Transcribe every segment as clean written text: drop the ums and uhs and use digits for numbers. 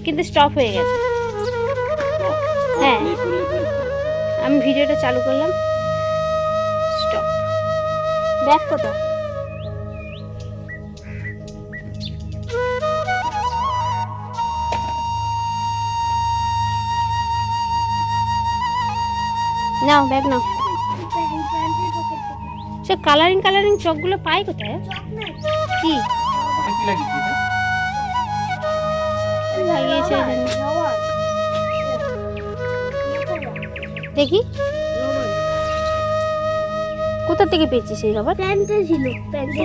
কিন্তু স্টপ হয়ে গেছে। হ্যাঁ, আমি ভিডিওটা চালু করলাম, স্টপ। ব্যাক কোথাও? নাও ব্যাগ নাও। সে কালারিং কালারিং চকগুলো পাই কোথায়? কি লাগিয়েছে দেখি কোথা থেকে পেয়েছিস এই রবার? প্যান্টে ছিল, প্যান্টে।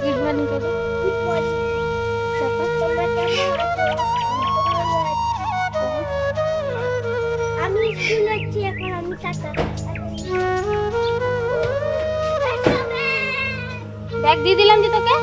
গুড মর্নিং করে আমি স্কুল যাচ্ছি এখন, আমি টাটা। ব্যাগ দিয়ে দিলাম যে তোকে।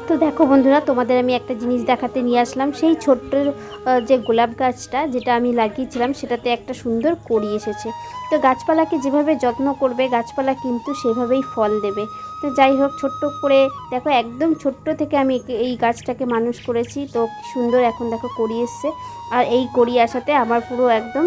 তো দেখো বন্ধুরা, তোমাদের আমি একটা জিনিস দেখাতে নিয়ে আসলাম। সেই ছোট্ট যে গোলাপ গাছটা যেটা আমি লাগিয়েছিলাম, সেটাতে একটা সুন্দর কড়ি এসেছে। তো গাছপালাকে যেভাবে যত্ন করবে, গাছপালা কিন্তু সেভাবেই ফল দেবে। তো যাই হোক, ছোট্ট করে দেখো, একদম ছোট্ট থেকে আমি এই গাছটাকে মানুষ করেছি। তো সুন্দর এখন দেখো কড়ি এসছে। আর এই কড়ি আসাতে আমার পুরো একদম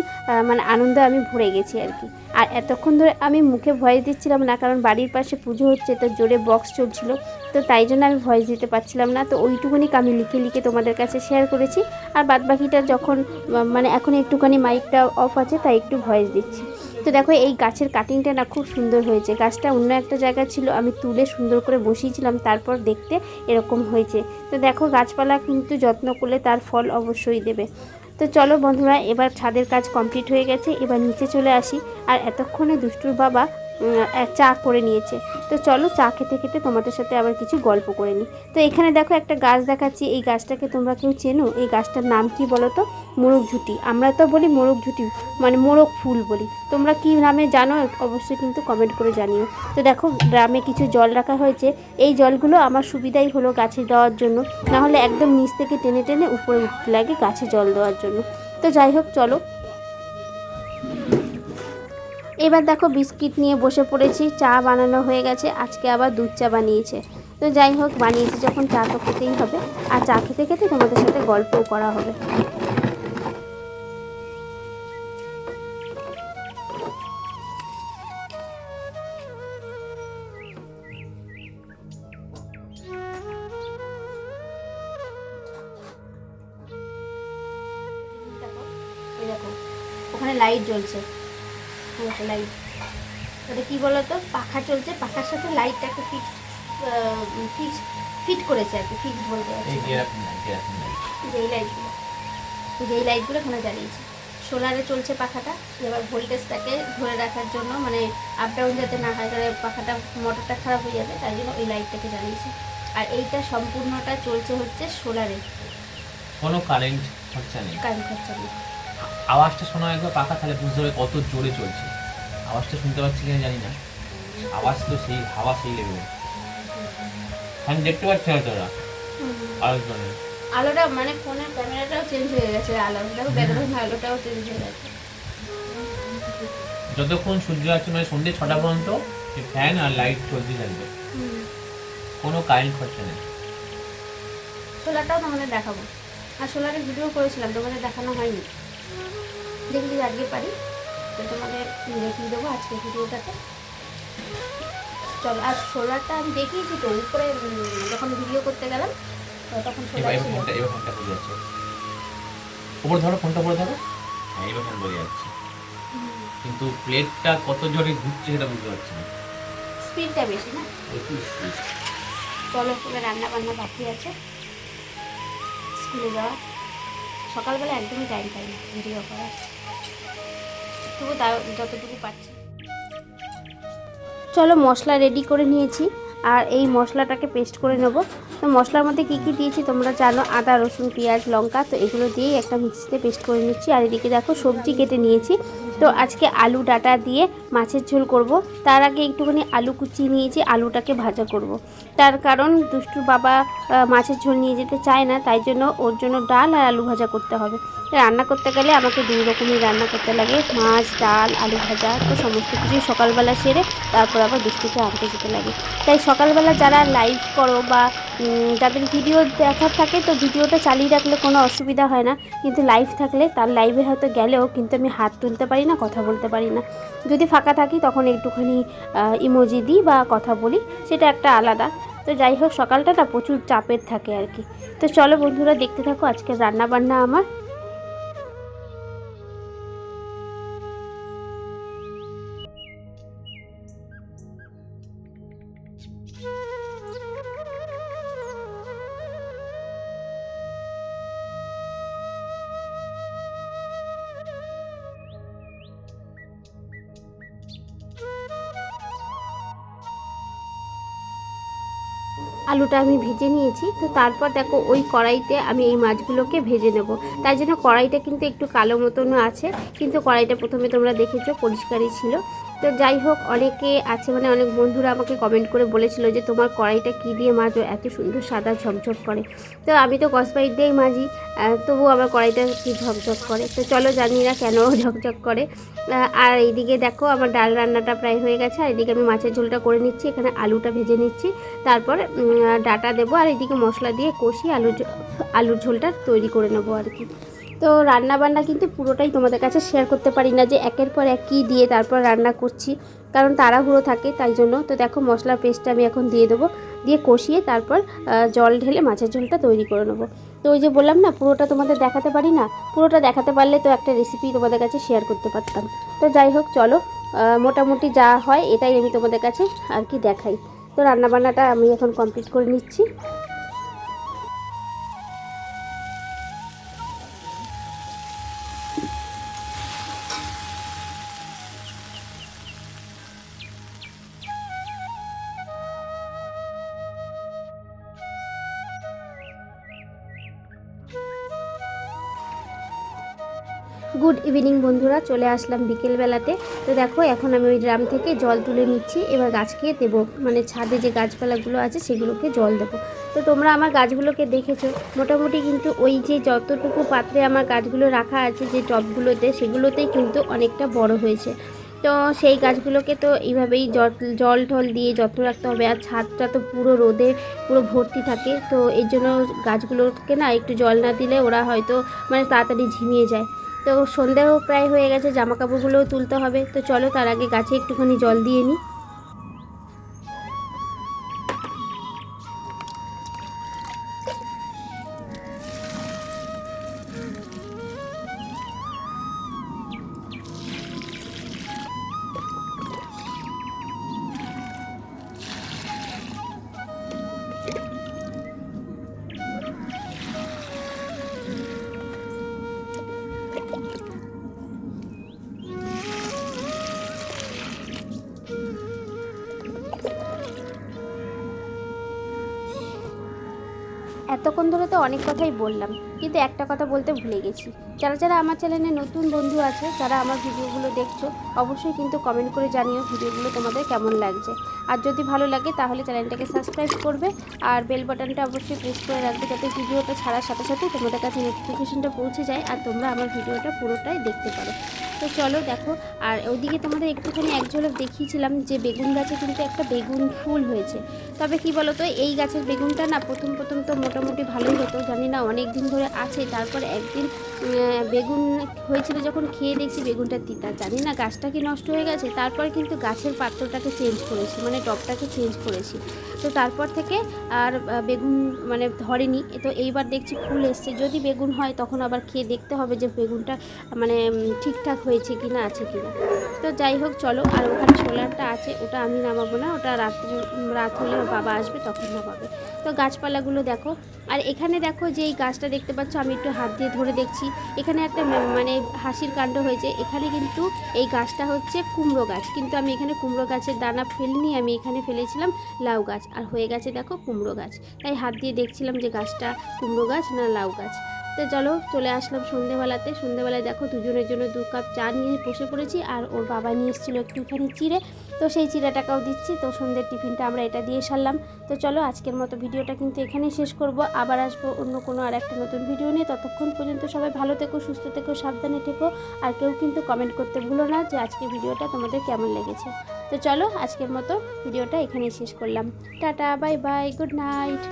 মানে আনন্দে আমি ভরে গেছি আর কি। আর এতক্ষণ ধরে আমি মুখে ভয়েস দিচ্ছিলাম না, কারণ বাড়ির পাশে পুজো হচ্ছে, তো জোরে বক্স চলছিল, তো তাই জন্য আমি ভয়েস দিতে পারছিলাম না। তো ওইটুকুনি আমি লিখে লিখে তোমাদের কাছে শেয়ার করেছি। আর বাদবাকিটা যখন মানে এখন একটুখানি মাইকটা অফ আছে, তাই একটু ভয়েস দিচ্ছি। তো দেখো, এই গাছের কাটিংটা না খুব সুন্দর হয়েছে। গাছটা অন্য একটা জায়গায় ছিল, আমি তুলে সুন্দর করে বসিয়েছিলাম, তারপর দেখতে এরকম হয়েছে। তো দেখো, গাছপালা কিন্তু যত্ন করলে তার ফল অবশ্যই দেবে। তো চলো বন্ধুরা, এবার ছাদের কাজ কমপ্লিট হয়ে গেছে, এবার নিচে চলে আসি। আর এতক্ষণে দুষ্টুর বাবা চা করে নিয়েছে। তো চলো, চা খেতে খেতে তোমাদের সাথে আবার কিছু গল্প করে নিই। তো এখানে দেখো একটা গাছ দেখাচ্ছি, এই গাছটাকে তোমরা কেউ চেনো? এই গাছটার নাম কি বলো তো? মোরগ ঝুঁটি। আমরা তো বলি মোরগ ঝুঁটি, মানে মোরগ ফুল বলি। তোমরা কি নামে জানো অবশ্যই কিন্তু কমেন্ট করে জানিও। তো দেখো, ড্রামে কিছু জল রাখা হয়েছে। এই জলগুলো আমার সুবিধাই হলো গাছে দেওয়ার জন্য, নাহলে একদম নিচ থেকে টেনে টেনে উপরে উঠতে লাগে গাছে জল দেওয়ার জন্য। তো যাই হোক, চলো এবার দেখো, বিস্কিট নিয়ে বসে পড়েছি। চা বানানো হয়ে গেছে, আজকে আবার দুধ চা বানিয়েছে। তো যাই হোক, বানিয়েছি যখন, চা তো খেতেই হবে। আর চা খেতে খেতে তোমাদের সাথে গল্পও করা হবে। দেখো, ওখানে লাইট জ্বলছে, লাইট। ওটা কী বলো তো, পাখা চলছে, পাখার সাথে লাইটটাকে ফিট করেছে আর কি, ফিক্স বলতে পারছি। যেই লাইটগুলো এখানে জ্বালিয়েছে, সোলারে চলছে পাখাটা। এবার ভোল্টেজটাকে ধরে রাখার জন্য, মানে আপ ডাউন যাতে না হয়, তাহলে পাখাটা মোটরটা খারাপ হয়ে যাবে, তাই জন্য ওই লাইটটাকে জ্বালিয়েছে। আর এইটা সম্পূর্ণটা চলছে হচ্ছে সোলারে, কোনো কারেন্ট খরচা নেই। কারেন্ট খরচা নেই। আওয়াজটা শোনা একবার পাখা, তাহলে বুঝতে হবে কত জোরে চলছে। আওয়াজটা শুনতে পাচ্ছি কিনা জানি না, আওয়াজ তো সেই হাওয়া সেই লেভেলে। আমি দেখতে পাচ্ছি না তোরা আলোচনা আলোটা, মানে ফোনের ক্যামেরাটাও চেঞ্জ হয়ে গেছে, আলো দেখো, ব্যাকগ্রাউন্ড আলোটাও চেঞ্জ হয়ে গেছে। যতক্ষণ সূর্য আছে মানে সন্ধ্যে 6টা পর্যন্ত ফ্যান আর লাইট চলতে থাকবে, কোনো কারেন্ট খরচা নেই। সোলারটাও তোমাদের দেখাবো, আর সোলারে ভিডিও করেছিলাম, তোমাদের দেখানো হয়নি। দেখি আজকে পারি তো তোমাদের দেখিয়ে দেবো আজকে ভিডিওটাতে। চলো, আর সোলারটা আমি দেখিয়েছি তো উপরে, যখন ভিডিও করতে গেলাম তখন সোলার ছিল। এবার ফোনটা বুঝে যাচ্ছে, উপর ধরো, ফোনটা উপরে ধরো। হ্যাঁ, এবার ফোন বুঝে যাচ্ছে, কিন্তু প্লেটটা কত জোরে ঘুরছে সেটা বুঝতে পারছি না। স্পিডটা বেশি না। চলো, এবার রান্না বান্না বাকি আছে, স্কুলে যাওয়া। সকালবেলা একদমই টাইম পাই না ভিডিও করার, তবু তাও যতটুকু পাচ্ছি। চলো, মশলা রেডি করে নিয়েছি, আর এই মশলাটাকে পেস্ট করে নেব। তো মশলার মধ্যে কী কী দিয়েছি তোমরা জানো, আদা, রসুন, পেঁয়াজ, লঙ্কা, তো এগুলো দিয়েই একটা মিক্সিতে পেস্ট করে নিচ্ছি। আর এদিকে দেখো সবজি কেটে নিয়েছি। তো আজকে আলু ডাঁটা দিয়ে মাছের ঝোল করব। তার আগে একটুখানি আলু কুচিয়ে নিয়েছি, আলুটাকে ভাজা করব। তার কারণ দুষ্টুর বাবা মাছের ঝোল নিয়ে যেতে চায় না, তাই জন্য ওর জন্য ডাল আর আলু ভাজা করতে হবে। রান্না করতে গেলে আমাকে দুই রকমের রান্না করতে লাগে, মাছ, ডাল, আলু ভাজা, তো সমস্ত কিছুই সকালবেলা সেরে তারপর আবার দুষ্টুকে আনতে যেতে লাগে। তাই সকালবেলা যারা লাইভ করো বা যাদের ভিডিও দেখার থাকে, তো ভিডিওটা চালিয়ে রাখলে কোনো অসুবিধা হয় না, কিন্তু লাইভ থাকলে তার লাইভে হয়তো গেলেও কিন্তু আমি হাত তুলতে পারি না, কথা বলতে পারি না। যদি ফাঁকা থাকি তখন একটুখানি ইমোজি দিই বা কথা বলি, সেটা একটা আলাদা। তো যাই হোক, সকালটা না প্রচুর চাপের থাকে আর কি। তো চলো বন্ধুরা, দেখতে থাকো আজকের রান্না বান্না আমার। আলুটা আমি ভেজে নিয়েছি। তো তারপর দেখো ওই কড়াইতে আমি এই মাছগুলোকে ভেজে নেব। তাই জন্য কড়াইটা কিন্তু একটু কালো মতনও আছে, কিন্তু কড়াইটা প্রথমে তোমরা দেখেছো পরিষ্কারই ছিল। তো যাই হোক, অনেকে আছে, মানে অনেক বন্ধুরা আমাকে কমেন্ট করে বলেছিল যে তোমার কড়াইটা কী দিয়ে মাজো, এত সুন্দর সাদা ঝকঝক করে। তো আমি তো কসবাইট দিয়েই মাজি, তবু আমার কড়াইটা কি ঝকঝক করে। তো চলো, জানি না কেন ঝকঝক করে। আর এইদিকে দেখো আমার ডাল রান্নাটা প্রায় হয়ে গেছে, আর এদিকে আমি মাছের ঝোলটা করে নিচ্ছি, এখানে আলুটা ভেজে নিচ্ছি, তারপর ডাটা দেবো, আর এদিকে মশলা দিয়ে কষিয়ে আলুর ঝোলটা তৈরি করে নেবো আর কি। তো রান্না বান্না কিন্তু পুরোটাই তোমাদের কাছে শেয়ার করতে পারি না, যে একের পর এক কী দিয়ে তারপর রান্না করছি, কারণ তাড়াহুড়ো থাকে, তাই জন্য। তো দেখো মশলার পেস্টটা আমি এখন দিয়ে দেবো, দিয়ে কষিয়ে তারপর জল ঢেলে মাছের ঝোলটা তৈরি করে নেবো। তো ওই যে বললাম না, পুরোটা তোমাদের দেখাতে পারি না, পুরোটা দেখাতে পারলে তো একটা রেসিপি তোমাদের কাছে শেয়ার করতে পারতাম। তো যাই হোক, চলো, মোটামুটি যা হয় এটাই আমি তোমাদের কাছে আর কি দেখাই। তো রান্নাবান্নাটা আমি এখন কমপ্লিট করে নিচ্ছি। গুড ইভিনিং বন্ধুরা, চলে আসলাম বিকেলবেলাতে। তো দেখো এখন আমি ওই ড্রাম থেকে জল তুলে নিচ্ছি, এবার গাছকে দেবো, মানে ছাদে যে গাছপালাগুলো আছে সেগুলোকে জল দেবো। তো তোমরা আমার গাছগুলোকে দেখেছো, মোটামুটি কিন্তু ওই যে যতটুকু পাত্রে আমার গাছগুলো রাখা আছে যে টবগুলোতে, সেগুলোতেই কিন্তু অনেকটা বড় হয়েছে। তো সেই গাছগুলোকে তো এইভাবেই জল টল দিয়ে যত্ন রাখতে হবে। আর ছাদটা তো পুরো রোদে পুরো ভর্তি থাকে, তো এর জন্য গাছগুলোকে না একটু জল না দিলে ওরা হয়তো মানে তাড়াতাড়ি ঝিমিয়ে যায়। তো সন্ধ্যাও প্রায় হয়ে গেছে, জামা কাপড়গুলোও তুলতে হবে। তো চলো, তার আগে গাছে একটুখানি জল দিয়ে নিই। এতক্ষণ ধরে তো অনেক কথাই বললাম, কিন্তু একটা কথা বলতে ভুলে গেছি। যারা যারা আমার চ্যানেলে নতুন বন্ধু আছে, যারা আমার ভিডিওগুলো দেখছো, অবশ্যই কিন্তু কমেন্ট করে জানিও ভিডিওগুলো তোমাদের কেমন লাগছে। আর যদি ভালো লাগে তাহলে চ্যানেলটাকে সাবস্ক্রাইব করবে, আর বেল বাটনটা অবশ্যই প্রেস করে রাখবে, যাতে ভিডিওটা ছাড়ার সাথে সাথে তোমাদের কাছে নোটিফিকেশনটা পৌঁছে যায় আর তোমরা আমার ভিডিওটা পুরোটাই দেখতে পারো। তো চলো দেখো। আর ওইদিকে তোমাদের একটুখানি এক ঝলক দেখিয়েছিলাম যে বেগুন গাছে কিন্তু একটা বেগুন ফুল হয়েছে। তবে কি বলো তো, এই গাছের বেগুনটা না প্রথম প্রথম তো মোটামুটি ভালোই হতো, জানি না অনেক দিন ধরে আছে। তারপর একদিন বেগুন হয়েছিল যখন খেয়ে দেখছি বেগুনটা তিতা, জানি না গাছটা কি নষ্ট হয়ে গেছে। তারপর কিন্তু গাছের পাত্রটাকে চেঞ্জ করেছি, মানে টবটাকে চেঞ্জ করেছি। তো তারপর থেকে আর বেগুন মানে ধরেনি। তো এইবার দেখছি ফুল এসছে, যদি বেগুন হয় তখন আবার খেয়ে দেখতে হবে যে বেগুনটা মানে ঠিকঠাক হয়েছে কি না, আছে কি না। তো যাই হোক চলো। আর ওখানে সোলারটা আছে, ওটা আমি নামাবো না, ওটা রাত হলে ওর বাবা আসবে তখন নামাবে। তো গাছপালাগুলো দেখো। আর এখানে দেখো যে এই গাছটা দেখতে পাচ্ছ, আমি একটু হাত দিয়ে ধরে দেখছি, এখানে একটা মানে হাসির কাণ্ড হয়েছে। এখানে কিন্তু এই গাছটা হচ্ছে কুমড়ো গাছ, কিন্তু আমি এখানে কুমড়ো গাছের দানা ফেলিনি, আমি এখানে ফেলেছিলাম লাউ গাছ, আর হয়ে গেছে দেখো কুমড়ো গাছ। তাই হাত দিয়ে দেখছিলাম যে গাছটা কুমড়ো গাছ না লাউ গাছ। তো চলো চলে আসলাম সন্ধেবেলাতে। সন্ধেবেলায় দেখো দুজনের জন্য 2 কাপ চা নিয়ে বসে পড়েছি, আর ওর বাবা নিয়ে এসেছিলো একটুখানি চিড়ে, তো সেই চিড়েটাকেও দিচ্ছি। তো সন্ধ্যের টিফিনটা আমরা এটা দিয়ে সারলাম। তো চলো আজকের মতো ভিডিওটা কিন্তু এখানেই শেষ করব, আবার আসবো অন্য কোনো আর একটা নতুন ভিডিও নিয়ে। ততক্ষণ পর্যন্ত সবাই ভালো থেকো, সুস্থ থেকো, সাবধানে থেকো। আর কেউ কিন্তু কমেন্ট করতে ভুলো না যে আজকের ভিডিওটা তোমাদের কেমন লেগেছে। তো চলো আজকের মতো ভিডিওটা এখানেই শেষ করলাম। Tata, bye bye, good night.